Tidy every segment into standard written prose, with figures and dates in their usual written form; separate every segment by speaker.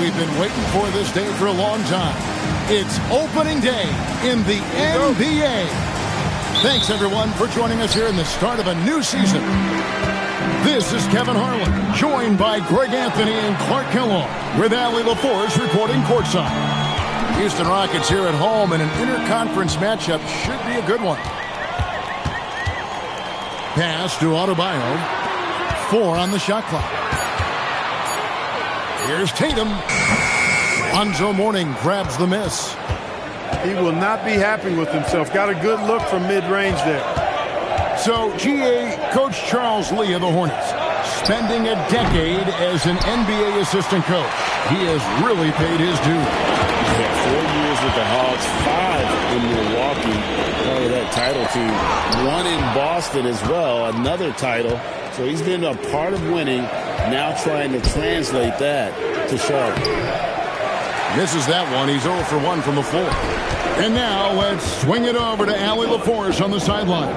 Speaker 1: we've been waiting for this day for a long time. It's opening day in the NBA. Thanks, everyone, for joining us here in the start of a new season. This is Kevin Harlan, joined by Greg Anthony and Clark Kellogg, with Allie LaForce reporting courtside. Houston Rockets here at home, and an interconference matchup should be a good one. Pass to Adebayo. 4 on the shot clock. Here's Tatum. Lonzo Mourning grabs the miss.
Speaker 2: He will not be happy with himself. Got a good look from mid-range there.
Speaker 1: So, GA, Coach Charles Lee of the Hornets, spending a decade as an NBA assistant coach. He has really paid his due.
Speaker 3: Yeah, 4 years with the Hawks, 5 in Milwaukee, part of that title team. 1 in Boston as well, another title. So he's been a part of winning, now trying to translate that to Charlotte.
Speaker 1: Misses that one. He's 0 for 1 from the floor. And now let's swing it over to Allie LaForce on the sideline.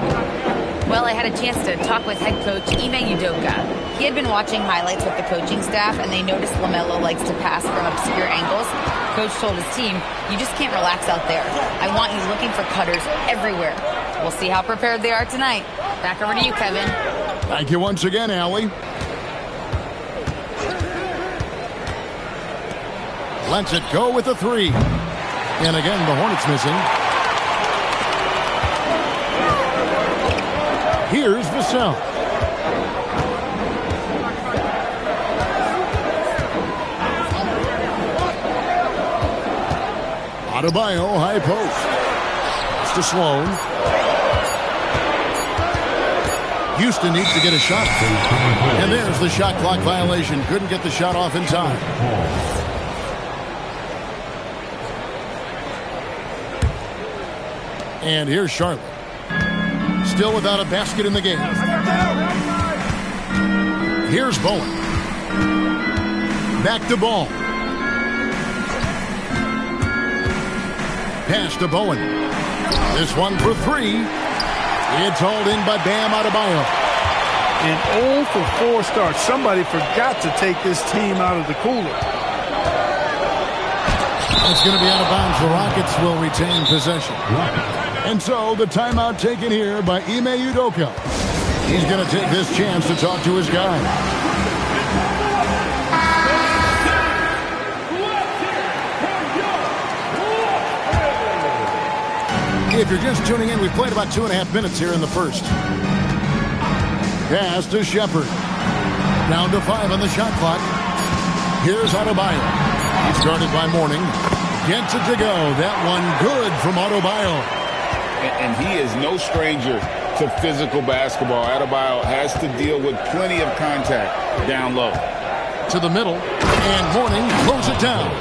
Speaker 4: Well, I had a chance to talk with head coach Ime Udoka. He had been watching highlights with the coaching staff, and they noticed LaMelo likes to pass from obscure angles. Coach told his team, you just can't relax out there. I want you looking for cutters everywhere. We'll see how prepared they are tonight. Back over to you, Kevin.
Speaker 1: Thank you once again, Allie. Lets it go with a 3. And again, the Hornets missing. Here's Vassell. Adebayo, high post. It's to Sloan. Houston needs to get a shot. And there's the shot clock violation. Couldn't get the shot off in time. And here's Charlotte. Still without a basket in the game. Here's Bowen. Back to Ball. Pass to Bowen. This one for 3. It's hauled in by Bam Adebayo.
Speaker 2: An 0 for 4 start. Somebody forgot to take this team out of the cooler.
Speaker 1: It's going to be out of bounds. The Rockets will retain possession. And so the timeout taken here by Ime Udoka. He's going to take this chance to talk to his guy. If you're just tuning in, we've played about 2.5 minutes here in the first. Pass to Shepard. Down to 5 on the shot clock. Here's Adebayo. He's guarded by Mourning. Gets it to go. That one good from Adebayo.
Speaker 3: And he is no stranger to physical basketball. Adebayo has to deal with plenty of contact down low.
Speaker 1: To the middle. And Mourning throws it down.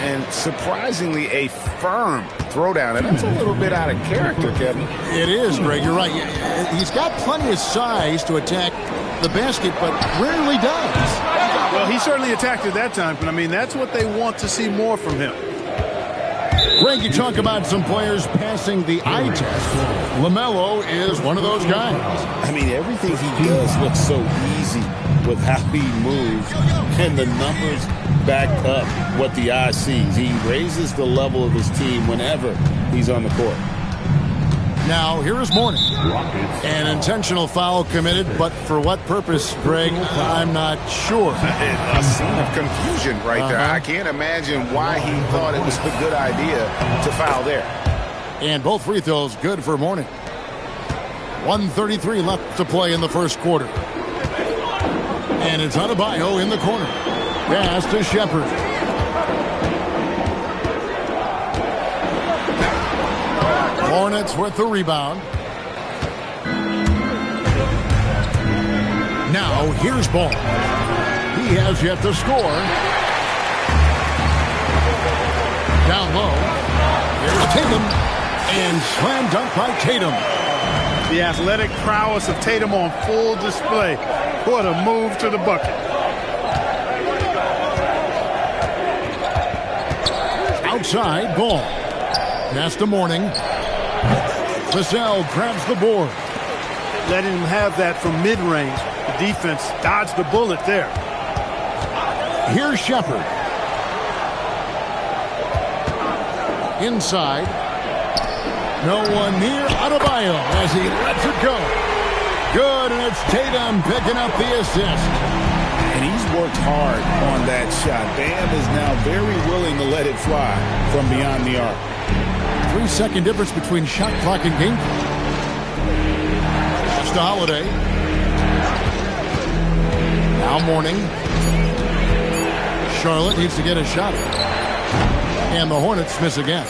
Speaker 3: And surprisingly, a firm throwdown. And that's a little bit out of character, Kevin.
Speaker 1: It is, Greg. You're right. He's got plenty of size to attack the basket, but rarely does.
Speaker 2: Well, he certainly attacked it that time, but I mean, that's what they want to see more from him.
Speaker 1: Greg, you talk about some players passing the eye test. LaMelo is one of those guys.
Speaker 3: I mean, everything he does looks so easy with how he moves, and the numbers back up what the eye sees. He raises the level of his team whenever he's on the court.
Speaker 1: Now, here is Mourning. An intentional foul committed, but for what purpose, Greg, I'm not sure.
Speaker 5: A scene of confusion right there. I can't imagine why he thought it was a good idea to foul there.
Speaker 1: And both free throws good for Mourning. 1:33 left to play in the first quarter. And it's Adebayo in the corner. Pass to Shepard. Hornets with the rebound. Now here's Ball. He has yet to score. Down low. Here's Tatum. And slam dunk by Tatum.
Speaker 2: The athletic prowess of Tatum on full display. What a move to the bucket.
Speaker 1: Outside, Ball. Pass to Mourning. Vassell grabs the board.
Speaker 2: Letting him have that from mid-range. The defense dodged the bullet there.
Speaker 1: Here's Shepard. Inside. No one near Adebayo as he lets it go. Good, and it's Tatum picking up the assist.
Speaker 3: And he's worked hard on that shot. Bam is now very willing to let it fly from beyond the arc.
Speaker 1: 3-second difference between shot clock and game clock. Just a Holiday. Now Mourning. Charlotte needs to get a shot. And the Hornets miss again.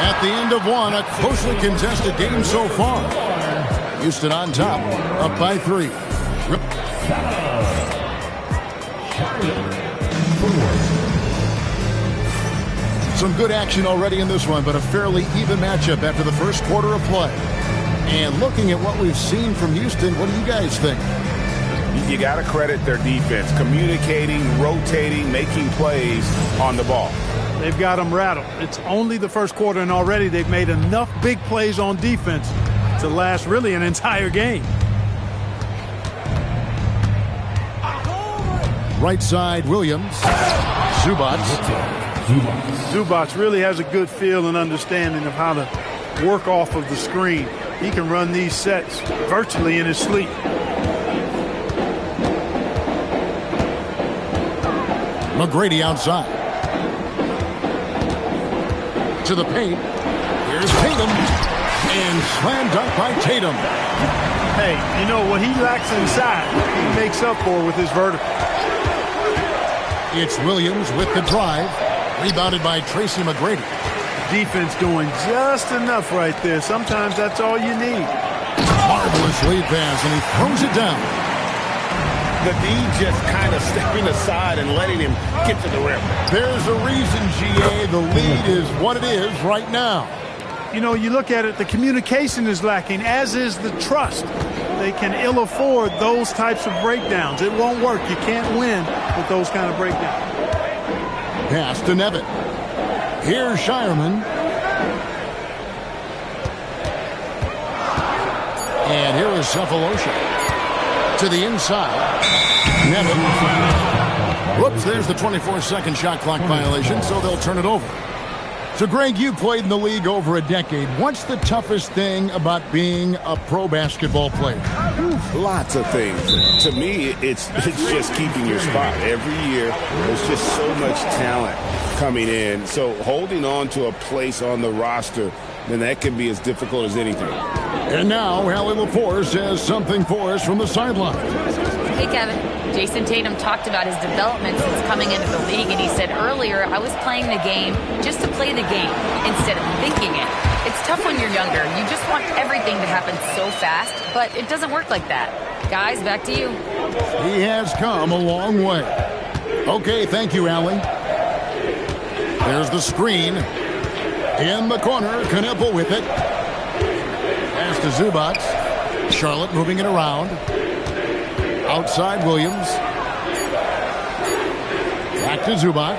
Speaker 1: At the end of one, a closely contested game so far. Houston on top, up by 3. Some good action already in this one, but a fairly even matchup after the first quarter of play. And looking at what we've seen from Houston, what do you guys think?
Speaker 5: You got to credit their defense, communicating, rotating, making plays on the ball.
Speaker 2: They've got them rattled. It's only the first quarter, and already they've made enough big plays on defense to last really an entire game.
Speaker 1: Right side, Williams. Zubac.
Speaker 2: Zubac really has a good feel and understanding of how to work off of the screen. He can run these sets virtually in his sleep.
Speaker 1: McGrady outside. To the paint. Here's Tatum. And slam dunk by Tatum.
Speaker 2: Hey, you know what he lacks inside, he makes up for with his vertical.
Speaker 1: It's Williams with the drive. Rebounded by Tracy McGrady.
Speaker 2: Defense doing just enough right there. Sometimes that's all you need.
Speaker 1: Marvelous lead pass, and he throws it down.
Speaker 5: The D just kind of stepping aside and letting him get to the rim.
Speaker 1: There's a reason, GA, the lead is what it is right now.
Speaker 2: You know, you look at it, the communication is lacking, as is the trust. They can ill afford those types of breakdowns. It won't work. You can't win with those kind of breakdowns.
Speaker 1: Pass to Nevin. Here's Shireman. And here is Cephalosha. To the inside. Nevin. Whoops, there's the 24-second shot clock violation, so they'll turn it over. So, Greg, you played in the league over a decade. What's the toughest thing about being a pro basketball player?
Speaker 3: Lots of things. To me, it's just keeping your spot. Every year, there's just so much talent coming in. So holding on to a place on the roster, then that can be as difficult as anything.
Speaker 1: And now, Allie LaForce has something for us from the sideline.
Speaker 4: Hey, Kevin. Jason Tatum talked about his development since coming into the league, and he said earlier, I was playing the game just to play the game instead of thinking it. It's tough when you're younger. You just want everything to happen so fast, but it doesn't work like that. Guys, back to you.
Speaker 1: He has come a long way. Okay, thank you, Allie. There's the screen. In the corner, Knueppel with it. Pass to Zubac. Charlotte moving it around. Outside Williams. Back to Zubac.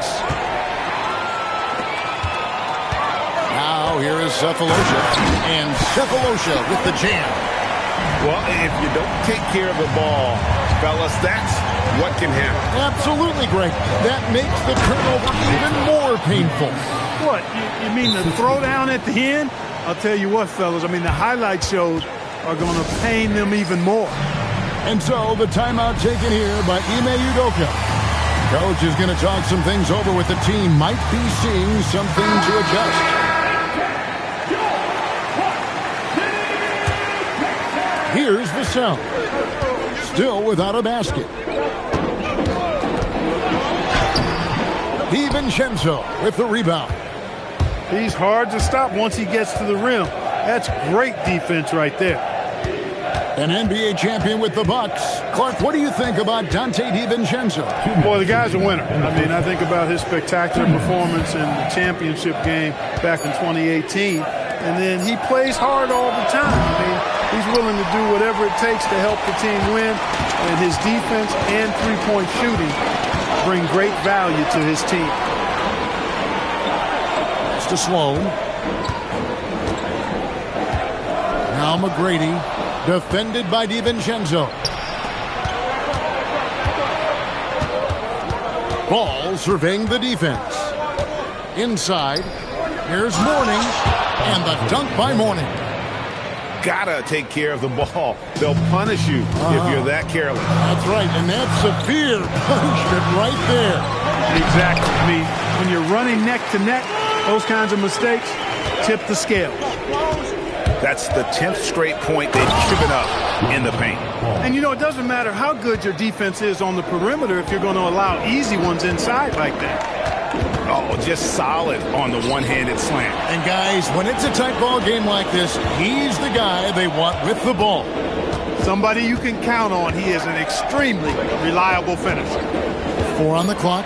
Speaker 1: Now here is Cephalosha. And Cephalosha with the jam.
Speaker 5: Well, if you don't take care of the ball, fellas, that's what can happen.
Speaker 1: Absolutely, Greg. That makes the turnover even more painful.
Speaker 2: What? You mean the throwdown at the end? I'll tell you what, fellas. I mean, the highlight shows are going to pain them even more.
Speaker 1: And so the timeout taken here by Ime Udoka. Coach is going to talk some things over with the team. Might be seeing something to adjust. Here's Vassell. Still without a basket. DiVincenzo with the rebound.
Speaker 2: He's hard to stop once he gets to the rim. That's great defense right there.
Speaker 1: An NBA champion with the Bucks. Clark, what do you think about Dante DiVincenzo?
Speaker 2: Boy, the guy's a winner. I mean, I think about his spectacular performance in the championship game back in 2018. And then he plays hard all the time. I mean, he's willing to do whatever it takes to help the team win. And his defense and three-point shooting bring great value to his team.
Speaker 1: It's to Sloan. Now McGrady. Defended by DiVincenzo. Ball surveying the defense. Inside. Here's Mourning. And the dunk by Mourning.
Speaker 5: Gotta take care of the ball. They'll punish you if you're that careless.
Speaker 1: That's right, and that's severe punishment right there.
Speaker 2: Exactly. I mean, when you're running neck to neck, those kinds of mistakes tip the scale.
Speaker 5: That's the 10th straight point they've given up in the paint.
Speaker 2: And, you know, it doesn't matter how good your defense is on the perimeter if you're going to allow easy ones inside like that.
Speaker 5: Oh, just solid on the one-handed slam.
Speaker 1: And guys, when it's a tight ball game like this, he's the guy they want with the ball.
Speaker 2: Somebody you can count on. He is an extremely reliable finisher.
Speaker 1: 4 on the clock.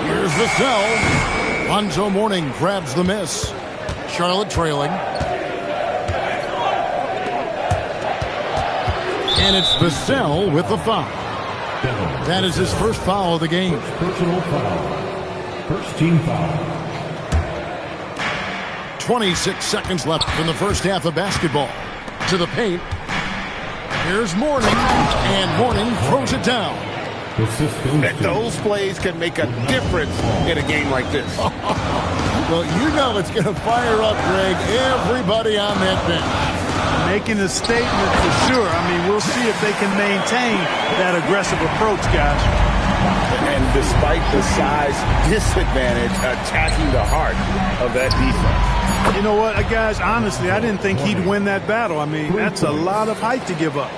Speaker 1: Here's Vassell. Lonzo Mourning grabs the miss. Charlotte trailing. And it's Vassell with the foul. That is his first foul of the game.
Speaker 6: Personal foul. First team foul.
Speaker 1: 26 seconds left in the first half of basketball. To the paint. Here's Mourning. And Mourning throws it down.
Speaker 5: Those plays can make a difference in a game like this.
Speaker 1: Well, you know it's going to fire up, Greg, everybody on that bench.
Speaker 2: Making a statement for sure. I mean, we'll see if they can maintain that aggressive approach, guys.
Speaker 5: And despite the size disadvantage, attacking the heart of that defense.
Speaker 2: You know what, guys, honestly, I didn't think he'd win that battle. I mean, that's a lot of height to give up.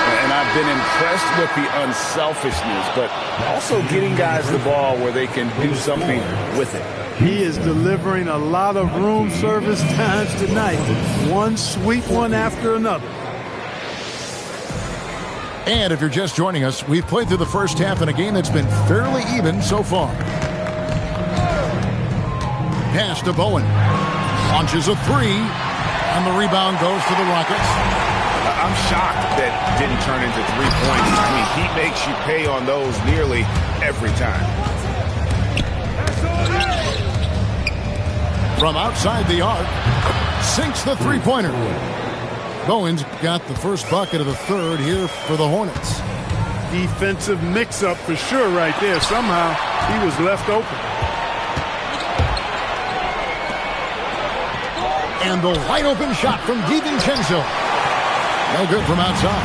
Speaker 5: And I've been impressed with the unselfishness, but also getting guys the ball where they can do something with it.
Speaker 2: He is delivering a lot of room service times tonight. One sweet one after another.
Speaker 1: And if you're just joining us, we've played through the first half in a game that's been fairly even so far. Pass to Bowen. Launches a three. And the rebound goes to the Rockets.
Speaker 5: I'm shocked that didn't turn into 3 points. I mean, he makes you pay on those nearly every time.
Speaker 1: From outside the arc, sinks the three-pointer. Bowen's got the first bucket of the third here for the Hornets.
Speaker 2: Defensive mix-up for sure right there. Somehow he was left open.
Speaker 1: And the wide-open shot from DiVincenzo. No good from outside.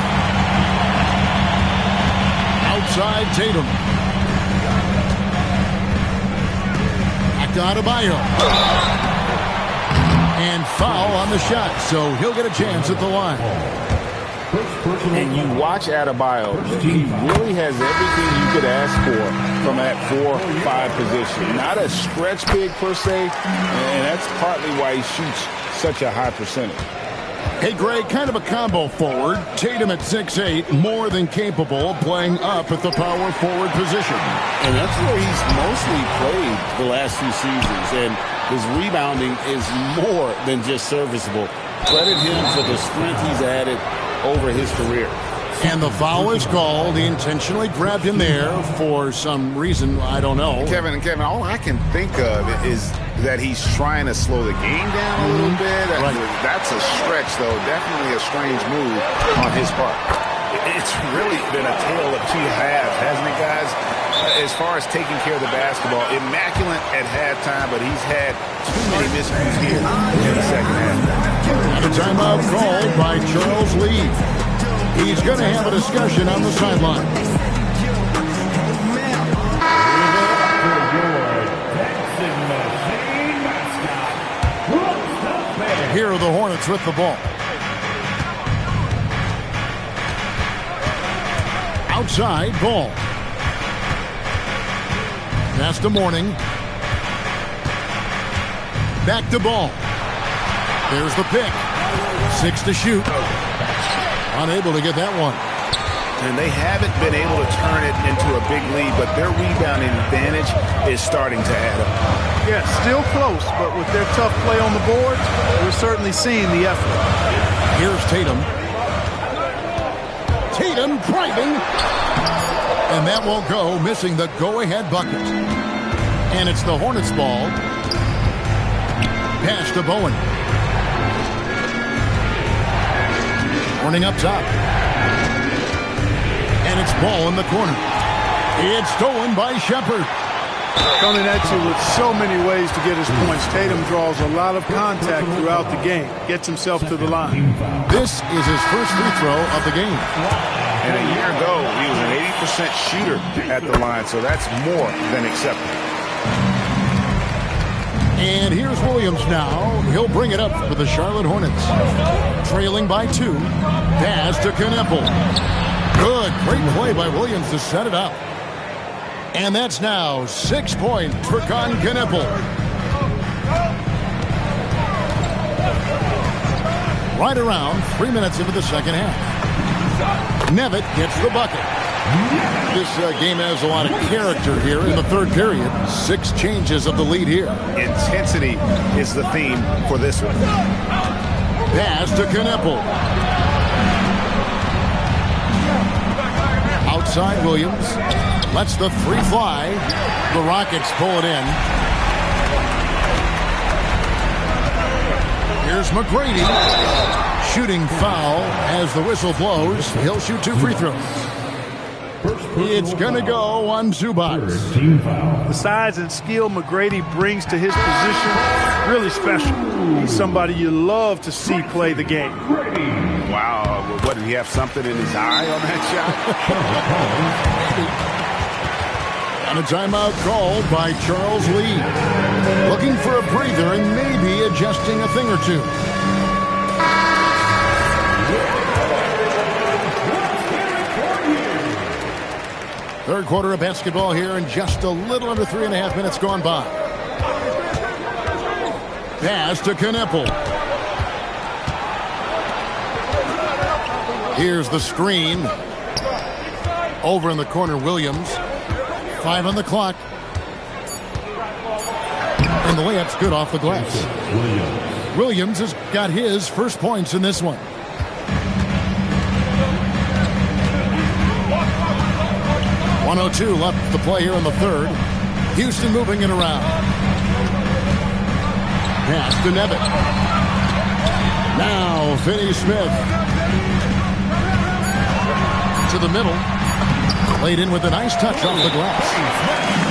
Speaker 1: Outside Tatum. Back to Adebayo. And foul on the shot, so he'll get a chance at the line.
Speaker 5: And you watch Adebayo, he really has everything you could ask for from that 4-5 position. Not a stretch big per se, and that's partly why he shoots such a high percentage.
Speaker 1: Hey, Greg, kind of a combo forward. Tatum at 6'8", more than capable of playing up at the power forward position.
Speaker 3: And that's where he's mostly played the last few seasons, and his rebounding is more than just serviceable. Credit him for the strength he's added over his career.
Speaker 1: And the foul is called. He intentionally grabbed him there for some reason, I don't know.
Speaker 5: Kevin, all I can think of is that he's trying to slow the game down a little bit.
Speaker 1: Right.
Speaker 5: That's a stretch, though. Definitely a strange move on his part. It's really been a tale of two halves, hasn't it, guys? As far as taking care of the basketball, immaculate at halftime, but he's had too many miscues here in the second half.
Speaker 1: And a timeout called by Charles Lee. He's going to have a discussion on the sideline. Here are the Hornets with the ball. Outside, ball. Pass to Mourning. Back to Ball. There's the pick. 6 to shoot. Unable to get that one.
Speaker 5: And they haven't been able to turn it into a big lead, but their rebounding advantage is starting to add up.
Speaker 2: Yeah, still close, but with their tough play on the board, we're certainly seeing the effort.
Speaker 1: Here's Tatum. Tatum driving. And that won't go, missing the go-ahead bucket. And it's the Hornets' ball. Pass to Bowen. Mourning up top. And it's ball in the corner. It's stolen by Shepard.
Speaker 2: Coming at you with so many ways to get his points. Tatum draws a lot of contact throughout the game. Gets himself to the line.
Speaker 1: This is his first free throw of the game.
Speaker 5: And a year ago, he was an 80% shooter at the line, so that's more than acceptable.
Speaker 1: And here's Williams now. He'll bring it up for the Charlotte Hornets. Trailing by 2. Pass to Kneppel. Good. Great play by Williams to set it up. And that's now 6 points for Kneppel. Right around 3 minutes into the second half. Nevitt gets the bucket. This game has a lot of character here in the third period. 6 changes of the lead here.
Speaker 5: Intensity is the theme for this one.
Speaker 1: Pass to Kneppel. Outside Williams. Lets the 3 fly. The Rockets pull it in. Here's McGrady. Shooting foul as the whistle blows. He'll shoot 2 free throws. It's going to go on Zubac.
Speaker 2: The size and skill McGrady brings to his position, really special. He's somebody you love to see play the game.
Speaker 5: Wow, what, did he have something in his eye on that shot?
Speaker 1: And a timeout called by Charles Lee. Looking for a breather and maybe adjusting a thing or two. Third quarter of basketball here, and just a little under 3.5 minutes gone by. Pass to Kneppel. Here's the screen. Over in the corner, Williams. 5 on the clock. And the layup's good off the glass. Williams has got his first points in this one. .102 left to play here in the third. Houston moving it around. Pass to Nevitt. Now Finney-Smith. To the middle. Played in with a nice touch off the glass.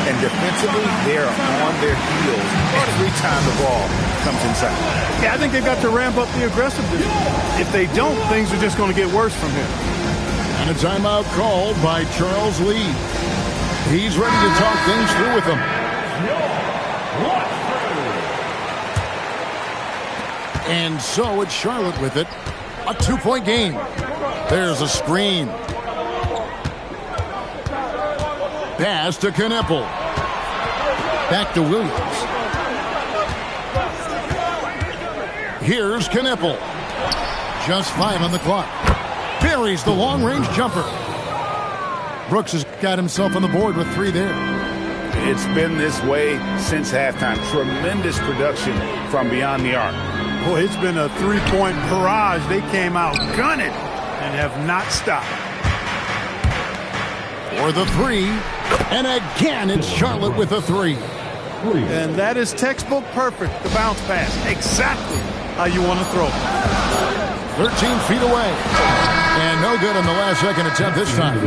Speaker 5: And defensively, they're on their heels every time the ball comes inside.
Speaker 2: Yeah, I think they've got to ramp up the aggressiveness. If they don't, things are just going to get worse from here.
Speaker 1: And a timeout called by Charles Lee. He's ready to talk things through with them. And so it's Charlotte with it. A 2-point game. There's a screen. Pass to Kneppel. Back to Williams. Here's Kneppel. Just 5 on the clock. Buries the long-range jumper. Brooks has got himself on the board with 3 there.
Speaker 5: It's been this way since halftime. Tremendous production from beyond the arc.
Speaker 2: Boy, it's been a 3-point barrage. They came out gunning and have not stopped.
Speaker 1: For the 3. And again, it's Charlotte with a 3.
Speaker 2: And that is textbook perfect. The bounce pass. Exactly how you want to throw it.
Speaker 1: 13 feet away. And no good on the last second attempt this time.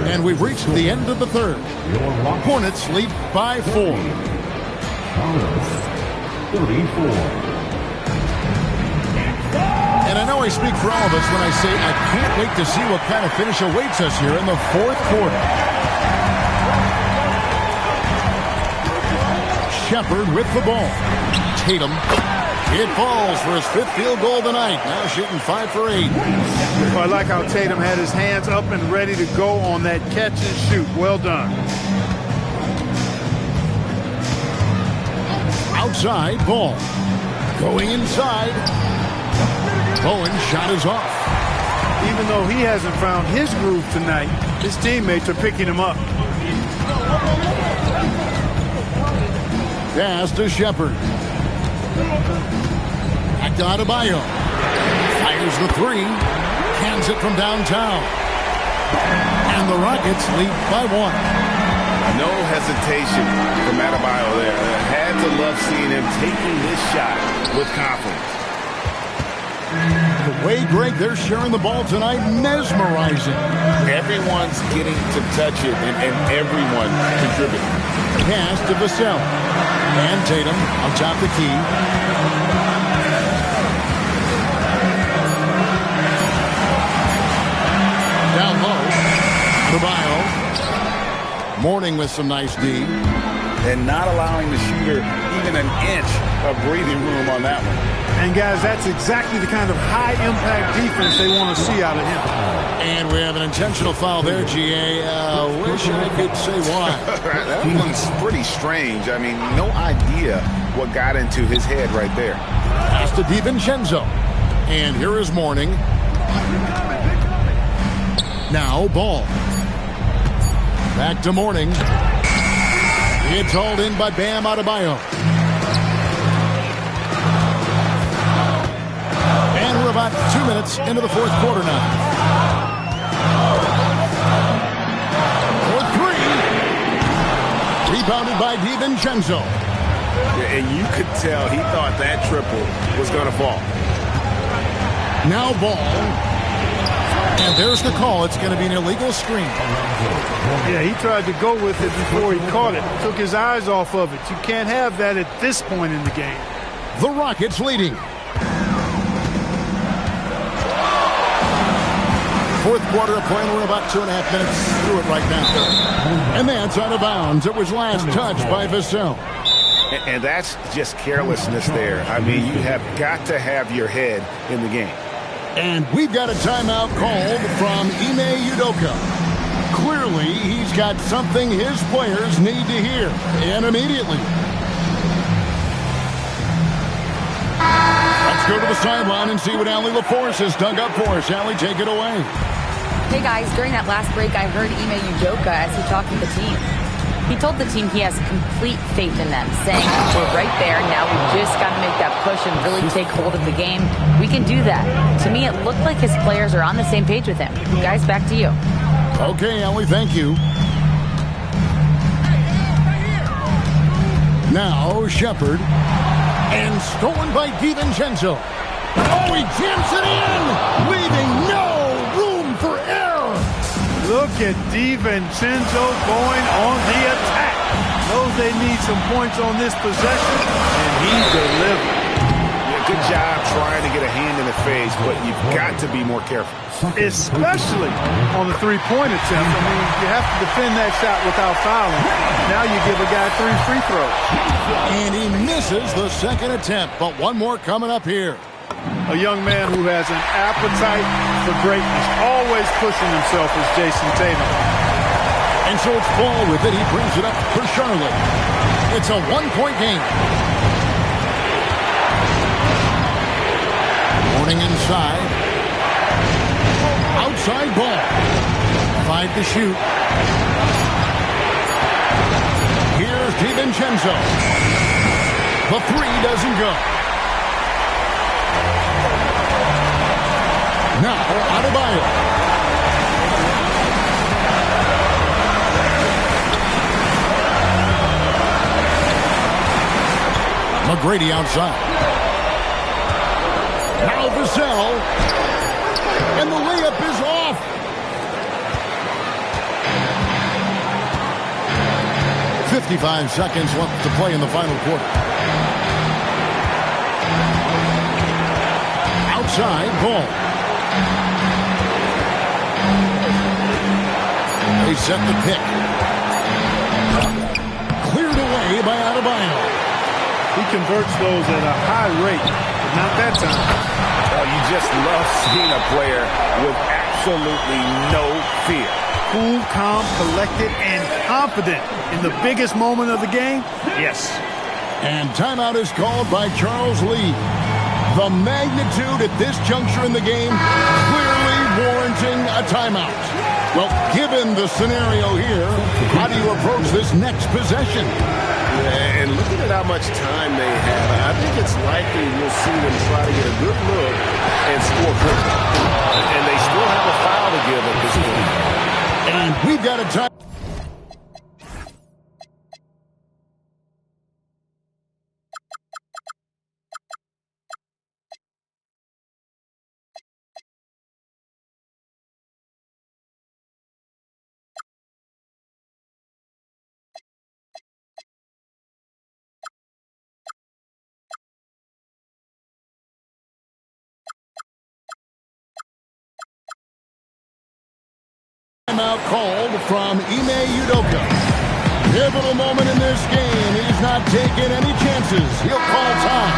Speaker 1: And we've reached the end of the third. Hornets lead by 4.
Speaker 6: 34.
Speaker 1: And I know I speak for all of us when I say I can't wait to see what kind of finish awaits us here in the fourth quarter. Shepard with the ball. Tatum. It falls for his 5th field goal tonight. Now shooting 5 for 8.
Speaker 2: Well, I like how Tatum had his hands up and ready to go on that catch and shoot. Well done.
Speaker 1: Outside ball. Going inside. Bowen's shot is off.
Speaker 2: Even though he hasn't found his groove tonight, his teammates are picking him up.
Speaker 1: Pass to Shepard. Back to Adebayo. Fires the 3. Cans it from downtown. And the Rockets lead by 1.
Speaker 5: No hesitation from Adebayo there. I had to love seeing him taking this shot with confidence.
Speaker 1: The way, Greg, they're sharing the ball tonight, mesmerizing.
Speaker 3: Everyone's getting to touch it, and everyone contributing.
Speaker 1: Pass to Vassell. And Tatum on top the key. Down low. Caballo. Mourning with some nice D.
Speaker 3: And not allowing the shooter even an inch of breathing room on that one.
Speaker 2: And, guys, that's exactly the kind of high-impact defense they want to see out of him.
Speaker 1: And we have an intentional foul there, GA. Wish I could say why.
Speaker 5: That one's pretty strange. I mean, no idea what got into his head right there.
Speaker 1: Pass to DiVincenzo. And here is Mourning. Now Ball. Back to Mourning. It's hauled in by Bam Adebayo. And we're about 2 minutes into the fourth quarter now. For three. Rebounded by DiVincenzo.
Speaker 3: And you could tell he thought that triple was going to fall.
Speaker 1: Now Ball. And there's the call. It's going to be an illegal screen.
Speaker 2: Yeah, he tried to go with it before he caught it. Took his eyes off of it. You can't have that at this point in the game.
Speaker 1: The Rockets leading. Fourth quarter of play. We're about 2.5 minutes through it right now. And that's out of bounds. It was last touched by Vassell.
Speaker 5: And that's just carelessness there. I mean, you have got to have your head in the game.
Speaker 1: And we've got a timeout called from Ime Udoka. Clearly, he's got something his players need to hear, and immediately. Let's go to the sideline and see what Allie LaForce has dug up for us. Allie, take it away.
Speaker 4: Hey, guys, during that last break, I heard Ime Udoka as he talked to the team. He told the team he has complete faith in them, saying, we're right there, now we just got to make that push and really take hold of the game. We can do that. To me, it looked like his players are on the same page with him. Guys, back to you.
Speaker 1: Okay, Ellie, thank you. Now, Shepard. And stolen by DiVincenzo. Oh, he jams it in, leaving no room for error.
Speaker 2: Look at DiVincenzo going on the attack. Knows they need some points on this possession, and he delivered.
Speaker 5: Yeah, good job trying to get a hand in the face, but you've got to be more careful.
Speaker 2: Especially on the three-point attempt. I mean, you have to defend that shot without fouling. Now you give a guy 3 free throws.
Speaker 1: And he misses the second attempt, but one more coming up here.
Speaker 2: A young man who has an appetite for greatness, always pushing himself, is Jason Tatum.
Speaker 1: And so it's Ball with it. He brings it up for Charlotte. It's a one-point game. Mourning inside. Outside Ball. 5 to shoot. Here's DiVincenzo. The three doesn't go. Now, Adebayo. McGrady outside. Now Vassell. And the layup is off. .55 seconds left to play in the final quarter. Outside, Ball. They set the pick. Cleared away by Adebayo.
Speaker 2: He converts those at a high rate, but not that time.
Speaker 5: Oh, you just love seeing a player with absolutely no fear.
Speaker 2: Cool, calm, collected, and confident in the biggest moment of the game? Yes.
Speaker 1: And timeout is called by Charles Lee. The magnitude at this juncture in the game clearly warranting a timeout. Well, given the scenario here, how do you approach this next possession?
Speaker 3: And looking at how much time they have, I think it's likely we'll see them try to get a good look and score quickly. And they still have a foul to give at this point.
Speaker 1: And we've got a time. Timeout called from Ime Udoka. Pivotal moment in this game. He's not taking any chances. He'll call time.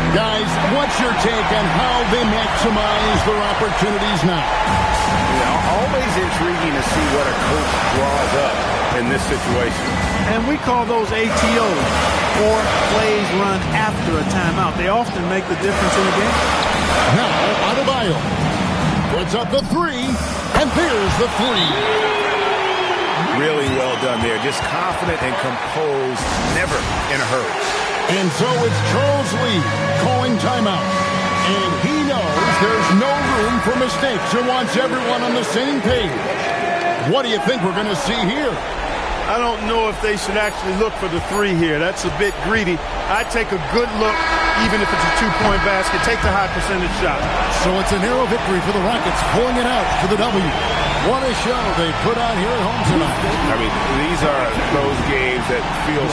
Speaker 1: Guys, what's your take on how they maximize their opportunities now?
Speaker 5: Always intriguing to see what a coach draws up in this situation.
Speaker 2: And we call those ATOs, or plays run after a timeout. They often make the difference in the game.
Speaker 1: Now, Adebayo puts up the three, and there's the three.
Speaker 5: Really well done there. Just confident and composed, never in a hurry.
Speaker 1: And so it's Charles Lee calling timeout. And he knows there's no room for mistakes and wants everyone on the same page. What do you think we're going to see here?
Speaker 2: I don't know if they should actually look for the three here. That's a bit greedy. I'd take a good look, even if it's a two-point basket. Take the high percentage shot.
Speaker 1: So it's a narrow victory for the Rockets, pulling it out for the W. What a show they put on here at home tonight.
Speaker 5: I mean, these are those games that feel